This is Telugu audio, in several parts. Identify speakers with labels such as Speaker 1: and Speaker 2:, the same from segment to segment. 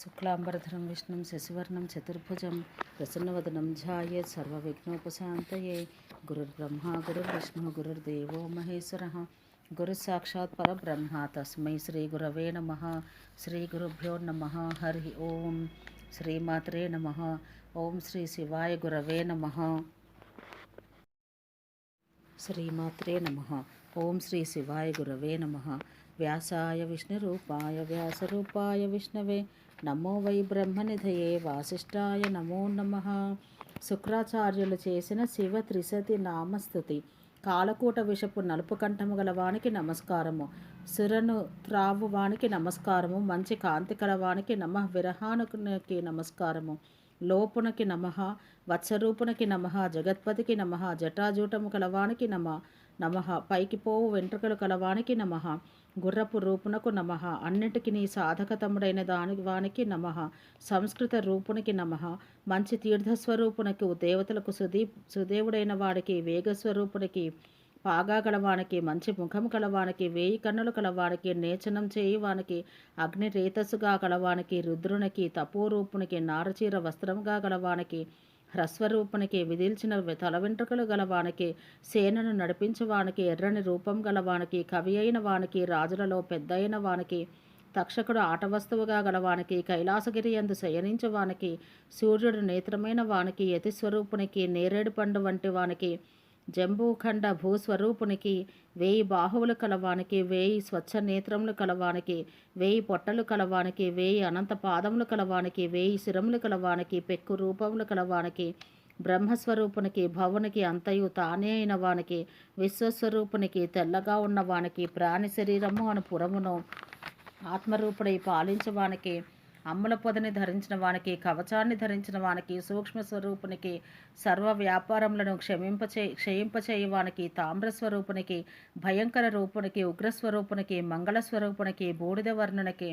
Speaker 1: శుక్లాంబరధరం విష్ణుం శశివర్ణం చతుర్భుజం ప్రసన్నవదనం ధ్యాయేత్ సర్వవిఘ్నోపశాంతయే. గురుర్బ్రహ్మ గురుర్విష్ణు గురుర్దేవో మహేశ్వరః. గురుసాక్షాత్ పరబ్రహ్మ తస్మై శ్రీ గురవే నమః. శ్రీ గురుభ్యో నమః. హరి ఓం. శ్రీమాత్రే నమః. ఓం శ్రీ శివాయ గురవే నమః. శ్రీమాత్రే నమః. ఓం శ్రీ శివాయ గురవే నమః. వ్యాసాయ విష్ణురూపాయ వ్యాసరూపాయ విష్ణవే నమో వై బ్రహ్మనిధయే వాసిష్ఠాయ నమో నమః. శుక్రాచార్యులు చేసిన శివ త్రిశతి నామస్తుతి. కాలకూట విషపు నలుపు కంఠము గలవానికి నమస్కారము. సురను త్రావువానికి నమస్కారము. మంచి కాంతి కలవానికి నమః. విరహానుకి నమస్కారము. లోపునకి నమః. వత్సరూపునకి నమః. జగత్పతికి నమః. జటాజూటము కలవానికి నమః. పైకి పోవు వెంట్రుకలు కలవానికి నమః. గుర్రపు రూపునకు నమః. అన్నిటికి నీ సాధకతముడైన వానికి నమః. సంస్కృత రూపునికి నమః. మంచి తీర్థస్వరూపునకు దేవతలకు సుదేవుడైన వాడికి వేగస్వరూపునికి పాగా కలవానికి మంచి ముఖం కలవానికి వేయి కన్నులు కలవానికి నేచనం చేయువానికి అగ్ని రేతస్సుగా కలవానికి రుద్రునికి తపోరూపునికి నారచీర వస్త్రముగా గలవానికి హ్రస్వరూపునికి విదిల్చిన తల వెంట్రుకలు గలవానికి సేనను నడిపించువానికి ఎర్రని రూపం గలవానికి కవి అయిన వానికి రాజులలో పెద్దయిన వానికి తక్షకుడు ఆట వస్తువుగా గలవానికి కైలాసగిరి యందు శయనించువానికి సూర్యుడు నేత్రమైన వానికి యతిస్వరూపునికి నేరేడు పండు వంటి వానికి జంబూఖండ భూస్వరూపునికి వేయి బాహువులు కలవానికి వేయి స్వచ్ఛ నేత్రములు కలవానికి వేయి పొట్టలు కలవానికి వేయి అనంత పాదములు కలవానికి వేయి శిరములు కలవానికి పెక్కు రూపములు కలవానికి బ్రహ్మస్వరూపునికి భవునికి అంతయు తానే అయిన వానికి విశ్వస్వరూపునికి తెల్లగా ఉన్నవానికి ప్రాణి శరీరము అను పురమును ఆత్మరూపుడై పాలించవానికి అమ్ముల పొదని ధరించిన వానికి కవచాన్ని ధరించిన వానికి సూక్ష్మ స్వరూపునికి సర్వ వ్యాపారములను క్షయింపచేయువానికి తామ్రస్వరూపునికి భయంకర రూపునికి ఉగ్రస్వరూపునికి మంగళస్వరూపునికి బూడిద వర్ణునికి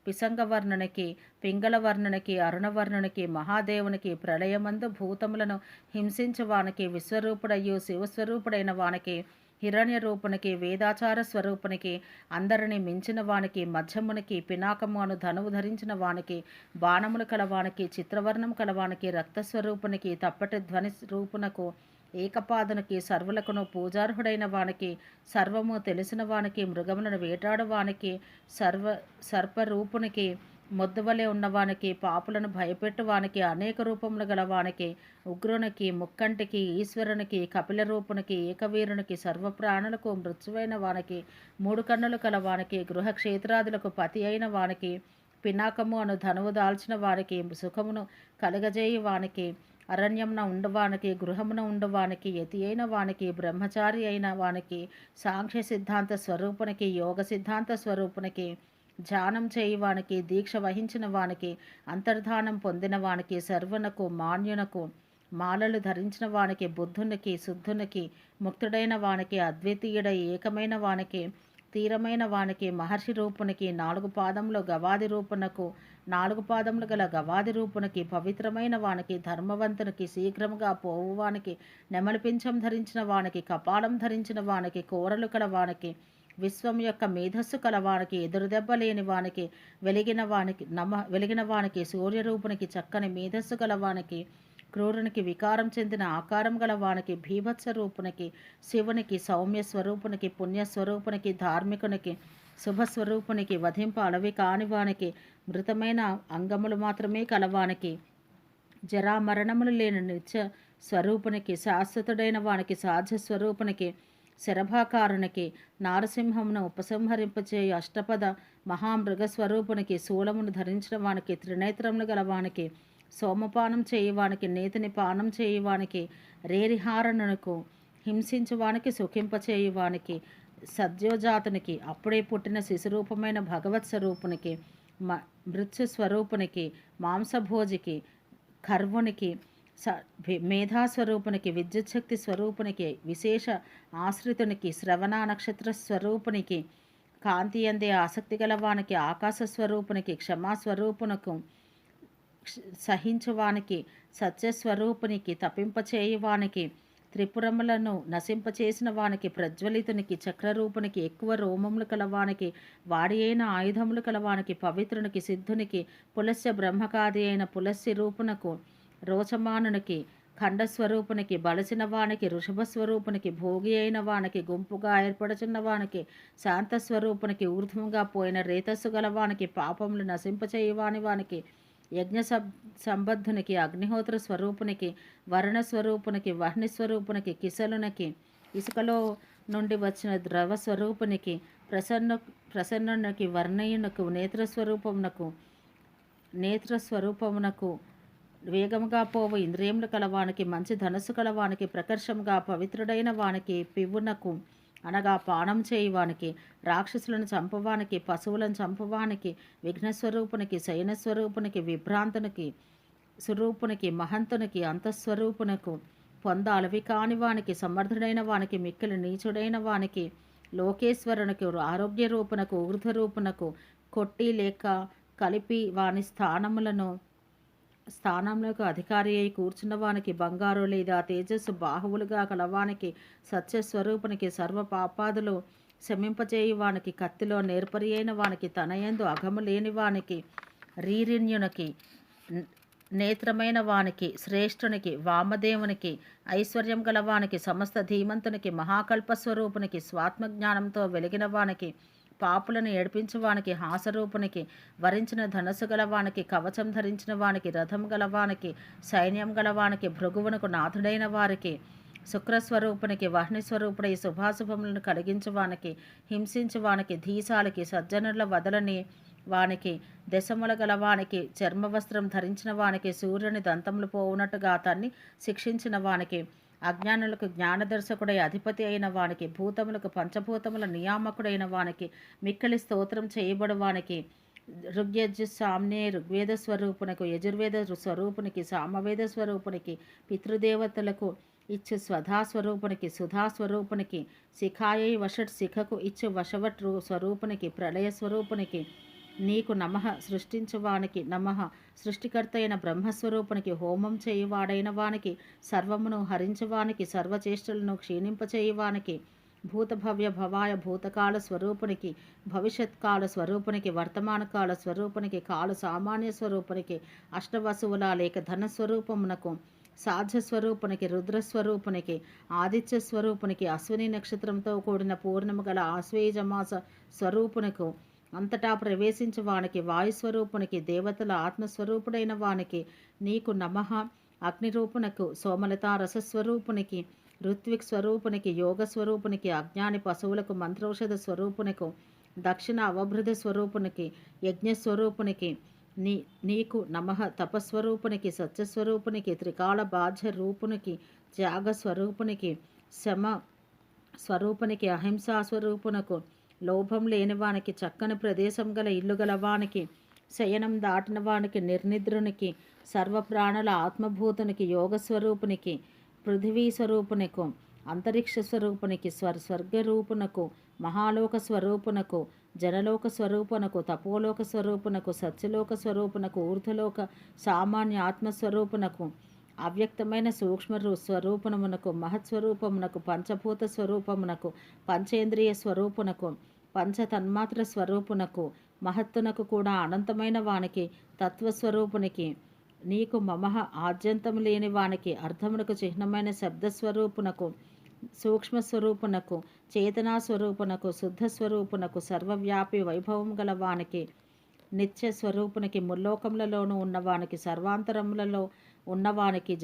Speaker 1: పిసంగవర్ణునికి పింగళవర్ణునికి అరుణవర్ణునికి మహాదేవునికి ప్రళయమందు భూతములను హింసించువానికి విశ్వరూపుడయ్యు శివస్వరూపుడైన వానికి హిరణ్య రూపునికి వేదాచార స్వరూపునికి అందరిని మించిన వానికి మధ్యమునికి పినాకము అను ధనువు ధరించిన వానికి బాణములు కలవానికి చిత్రవర్ణం కలవానికి రక్తస్వరూపునికి తప్పటి ధ్వని రూపునకు ఏకపాదునికి సర్వులకును పూజార్హుడైన వానికి సర్వము తెలిసిన వానికి మృగములను వేటాడువానికి సర్పరూపునికి మొద్దువలే ఉన్నవానికి పాపులను భయపెట్టువానికి అనేక రూపములు గలవానికి ఉగ్రునికి ముక్కంటికి ఈశ్వరునికి కపిల రూపునికి ఏకవీరునికి సర్వప్రాణులకు మృత్యువైన వానికి మూడు కన్నులు కలవానికి గృహక్షేత్రాదులకు పతి అయిన వానికి పినాకము అను ధనువు దాల్చిన వారికి సుఖమును కలగజేయి వానికి అరణ్యమున ఉండవానికి గృహమున ఉండవానికి యతి అయిన వానికి బ్రహ్మచారి అయిన వానికి సాంఖ్య సిద్ధాంత స్వరూపునికి యోగ సిద్ధాంత స్వరూపునికి ధ్యానం చేయువానికి దీక్ష వహించిన వానికి అంతర్ధానం పొందిన వానికి సర్వనకు మాన్యునకు మాలలు ధరించిన వానికి బుద్ధునికి శుద్ధునికి ముక్తుడైన వానికి అద్వితీయుడై ఏకమైన వానికి తీరమైన వానికి మహర్షి రూపునికి నాలుగు పాదములు గవాది రూపునకు నాలుగు పాదములు గల గవాది రూపునికి పవిత్రమైన వానికి ధర్మవంతునికి శీఘ్రముగా పోవువానికి నెమలిపించం ధరించిన వానికి కపాలం ధరించిన వానికి కోరలు కల వానికి విశ్వం యొక్క మేధస్సు కలవానికి ఎదురుదెబ్బ లేని వానికి వెలిగిన వానికి సూర్యరూపునికి చక్కని మేధస్సు గలవానికి క్రూరునికి వికారం చెందిన ఆకారం గలవానికి భీభత్స రూపునికి శివునికి సౌమ్య స్వరూపునికి పుణ్యస్వరూపునికి ధార్మికునికి శుభస్వరూపునికి వధింప అలవి కానివానికి మృతమైన అంగములు మాత్రమే కలవానికి జరామరణములు లేని నిత్య స్వరూపునికి శాశ్వతుడైన వానికి సాధ్య స్వరూపునికి శరభాకారునికి నారసింహమును ఉపసంహరింపచేయు అష్టపద మహామృగస్వరూపునికి శూలమును ధరించిన వానికి త్రినేత్రములు గలవానికి సోమపానం చేయువానికి నేతిని పానం చేయువానికి రేరిహారణకు హింసించువానికి సుఖింపచేయువానికి సద్యోజాతునికి అప్పుడే పుట్టిన శిశురూపమైన భగవత్ స్వరూపునికి మృత్యుస్వరూపునికి మాంసభోజికి కర్వునికి మేధాస్వరూపునికి విద్యుచ్ఛక్తి స్వరూపునికి విశేష ఆశ్రితునికి శ్రవణ నక్షత్ర స్వరూపునికి కాంతి అందే ఆసక్తి గలవానికి ఆకాశ స్వరూపునికి క్షమాస్వరూపునకు సహించువానికి సత్యస్వరూపునికి తప్పింపచేయువానికి త్రిపురములను నశింపచేసిన వానికి, ప్రజ్వలితునికి, చక్రరూపునికి, ఎక్కువ రోమములు కలవానికి, వాడి అయిన ఆయుధములు కలవానికి, పవిత్రునికి, సిద్ధునికి, పులస్య బ్రహ్మకాది అయిన పులస్య రూపునకు, రోచమానునికి, ఖండస్వరూపునికి, బలసిన వానికి, వృషభస్వరూపునికి, భోగి అయిన వానికి, గుంపుగా ఏర్పడుచున్న వానికి, శాంతస్వరూపునికి, ఊర్ధ్వంగా పోయిన రేతస్సు గలవానికి, పాపములు నశింపచేయవాని వానికి, యజ్ఞ సంబద్ధునికి, అగ్నిహోత్ర స్వరూపునికి, వరుణ స్వరూపునికి, వహ్ని స్వరూపునికి, కిసలునికి, ఇసుకలో నుండి వచ్చిన ద్రవ స్వరూపునికి, ప్రసన్నునికి, వర్ణయునకు, నేత్రస్వరూపమునకు, వేగముగా పోవు ఇంద్రియములు కలవానికి, మంచి ధనస్సు కలవానికి, ప్రకర్షముగా పవిత్రుడైన వానికి, పివ్వునకు అనగా పానం చేయువానికి, రాక్షసులను చంపవానికి, పశువులను చంపవానికి, విఘ్నస్వరూపునికి, శయనస్వరూపునికి, విభ్రాంతునికి, స్వరూపునికి, మహంతునికి, అంతఃస్వరూపునకు, పొందాలవి కాని వానికి, సమర్థుడైన వానికి, మిక్కిలి నీచుడైన వానికి, లోకేశ్వరునికి, ఆరోగ్య రూపునకు, ఊర్ధ్వరూపునకు, కొట్టి లేక కలిపి వాని స్థానములకు అధికారి అయి కూర్చున్న వానికి, బంగారు లేదా తేజస్సు బాహువులుగా కలవానికి, సత్యస్వరూపునికి, సర్వ పాపాదులు శమింపచేయువానికి, కత్తిలో నేర్పరి అయిన వానికి, తనయందు అఘము లేని వానికి, రీరిణ్యునికి, నేత్రమైన వానికి, శ్రేష్ఠునికి, వామదేవునికి, ఐశ్వర్యం గలవానికి, సమస్త ధీమంతునికి, మహాకల్పస్వరూపునికి, స్వాత్మజ్ఞానంతో వెలిగిన వానికి, పాపులను ఏడిపించువానికి, హాసరూపునికి, వరించిన ధనస్సు గలవానికి, కవచం ధరించిన వానికి, రథం గలవానికి, సైన్యం గలవానికి, భృగువునకు నాథుడైన వారికి, శుక్రస్వరూపునికి, వహ్నిస్వరూపుడై శుభాశుభములను కలిగించువానికి, హింసించువానికి, ధీశాలకి, సజ్జనుల వదలని వానికి, దశముల గలవానికి, చర్మవస్త్రం ధరించిన వానికి, సూర్యుని దంతములు పోవునట్టుగా అతన్ని శిక్షించిన వానికి, అజ్ఞానులకు జ్ఞానదర్శకుడై అధిపతి అయిన వానికి, భూతములకు పంచభూతముల నియామకుడైన వానికి, మిక్కలి స్తోత్రం చేయబడు వానికి, ఋగ్యజుస్సామ్నే ఋగ్వేద స్వరూపునకు, యజుర్వేద స్వరూపునికి, సామవేద స్వరూపునికి, పితృదేవతలకు ఇచ్చు స్వధాస్వరూపునికి, సుధాస్వరూపునికి, శిఖాయై వషట్ శిఖకు ఇచ్చు వశవట్ స్వరూపునికి, ప్రళయ స్వరూపునికి, నీకు నమః, సృష్టించువానికి నమః, సృష్టికర్త అయిన బ్రహ్మస్వరూపునికి, హోమం చేయువాడైన వానికి, సర్వమును హరించువానికి, సర్వచేష్టలను క్షీణింపచేయువానికి, భూతభవ్య భవాయ భూతకాల స్వరూపునికి, భవిష్యత్కాల స్వరూపునికి, వర్తమానకాల స్వరూపునికి, కాల సామాన్య స్వరూపునికి, అష్టవసువుల లేక ధనస్వరూపమునకు, సాధ్యస్వరూపునికి, రుద్రస్వరూపునికి, ఆదిత్య స్వరూపునికి, అశ్విని నక్షత్రంతో కూడిన పూర్ణము గల ఆశ్వేజమాస స్వరూపునకు, అంతటా ప్రవేశించు వానికి, వాయుస్వరూపునికి, దేవతల ఆత్మస్వరూపుడైన వానికి, నీకు నమః, అగ్నిరూపునకు, సోమలతా రసస్వరూపునికి, ఋత్విక్ స్వరూపునికి, యోగ స్వరూపునికి, అజ్ఞాని పశువులకు మంత్రౌషధ స్వరూపునికి, దక్షిణ అవభృత స్వరూపునికి, యజ్ఞస్వరూపునికి, నీకు నమః, తపస్వరూపునికి, సత్యస్వరూపునికి, త్రికాల బాధ్య రూపునికి, త్యాగస్వరూపునికి, శమ స్వరూపునికి, అహింసా స్వరూపునకు, లోభం లేనివానికి, చక్కని ప్రదేశం గల ఇల్లు గలవానికి, శయనం దాటిన వానికి, నిర్నిద్రునికి, సర్వప్రాణుల ఆత్మభూతునికి, యోగస్వరూపునికి, పృథివీ స్వరూపునకు, అంతరిక్ష స్వరూపునికి, స్వర్గరూపునకు, మహాలోక స్వరూపునకు, జనలోక స్వరూపునకు, తపోలోక స్వరూపునకు, సత్యలోక స్వరూపునకు, ఊర్ధ్వలోక సామాన్య ఆత్మస్వరూపునకు, అవ్యక్తమైన సూక్ష్మ స్వరూపమునకు, మహత్స్వరూపమునకు, పంచభూత స్వరూపమునకు, పంచేంద్రియ స్వరూపునకు, పంచతన్మాత్ర స్వరూపునకు, మహత్తునకు కూడా అనంతమైన వానికి, తత్వస్వరూపునికి, నీకు మమః, ఆద్యంతము లేని వానికి, అర్థమునకు చిహ్నమైన శబ్దస్వరూపునకు, సూక్ష్మస్వరూపునకు, చేతనాస్వరూపునకు, శుద్ధస్వరూపునకు, సర్వవ్యాపి వైభవం గల వానికి, నిత్య స్వరూపునికి, ముల్లోకములలోనూ ఉన్నవానికి, సర్వాంతరములలో ఉన్నవానికి,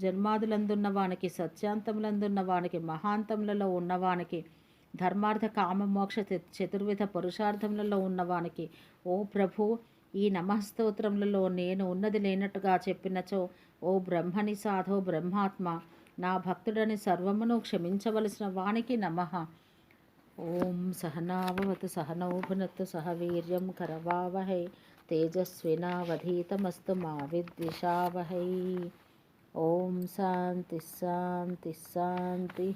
Speaker 1: జన్మాదులందున్నవానికి, సత్యాంతములందున్నవానికి, మహాంతములలో ఉన్నవానికి, ధర్మార్థ కామ మోక్ష చతుర్విధ పురుషార్థములలో ఉన్నవానికి, ఓ ప్రభు, ఈ నమఃస్తోత్రములలో నేను ఉన్నది లేనట్టుగా చెప్పినచో, ఓ బ్రహ్మని సాధో బ్రహ్మాత్మ, నా భక్తుడని సర్వమును క్షమించవలసిన వానికి నమః. ఓం సహనావవతు సహనౌ భునత్తు సహ వీర్యం కరవావహై తేజస్వినావధీతమస్తు మా విద్విషావహై. ఓం శాంతి శాంతి శాంతి.